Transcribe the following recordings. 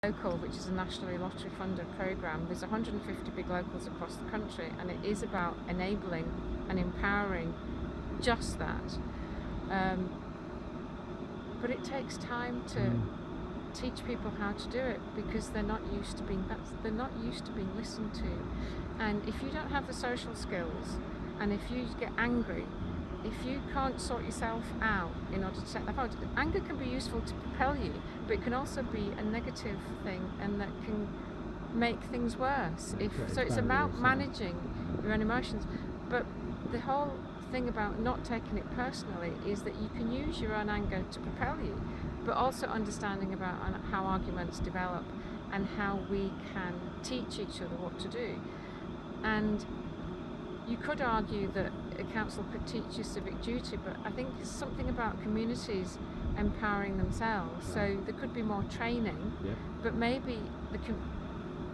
Local, which is a nationally lottery funded programme. There's 150 big locals across the country, and it is about enabling and empowering just that. But it takes time to teach people how to do it, because they're not used to being listened to. And if you don't have the social skills, and if you get angry, if you can't sort yourself out in order to set that forward, anger can be useful to propel you, but it can also be a negative thing, and that can make things worse. So it's about managing your own emotions. But the whole thing about not taking it personally is that you can use your own anger to propel you, but also understanding about how arguments develop and how we can teach each other what to do. And you could argue that a council could teach you civic duty, but I think it's something about communities empowering themselves. So there could be more training, but maybe the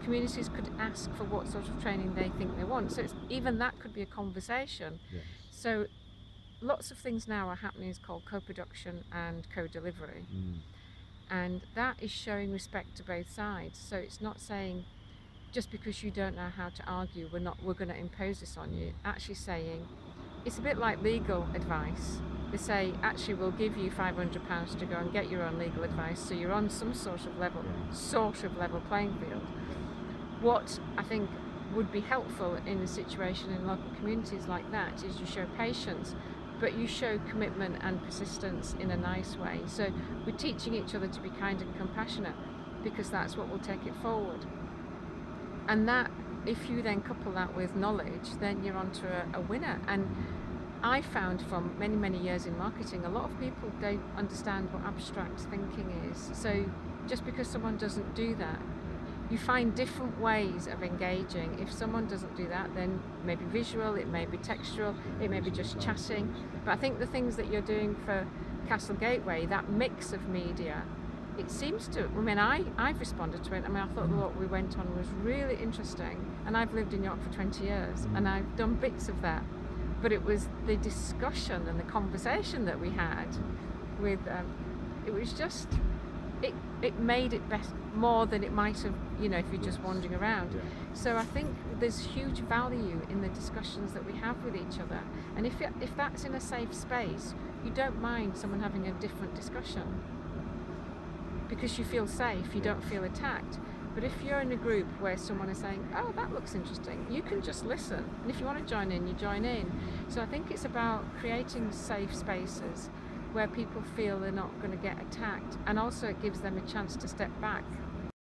communities could ask for what sort of training they think they want. So even that could be a conversation. So lots of things now are happening is called co-production and co-delivery. And that is showing respect to both sides. So it's not saying, just because you don't know how to argue, we're going to impose this on you. Actually saying, it's a bit like legal advice. They say, actually, we'll give you £500 to go and get your own legal advice, so you're on some sort of level playing field. What I think would be helpful in a situation in local communities like that is you show patience, but you show commitment and persistence in a nice way. So we're teaching each other to be kind and compassionate, because that's what will take it forward. And that, if you then couple that with knowledge, then you're onto a winner. And I found from many, many years in marketing, a lot of people don't understand what abstract thinking is. So just because someone doesn't do that, you find different ways of engaging. If someone doesn't do that, then maybe visual, it may be textual, it may be just chatting. But I think the things that you're doing for Castle Gateway, that mix of media, it seems to, I mean, I've responded to it. I mean, I thought what we went on was really interesting, and I've lived in York for 20 years, and I've done bits of that. But it was the discussion and the conversation that we had with, it was just, it made it better, more than it might have, you know, if you're just wandering around. So I think there's huge value in the discussions that we have with each other. And if that's in a safe space, you don't mind someone having a different discussion, because you feel safe, you don't feel attacked. But if you're in a group where someone is saying, oh, that looks interesting, you can just listen. And if you want to join in, you join in. So I think it's about creating safe spaces where people feel they're not going to get attacked. And also it gives them a chance to step back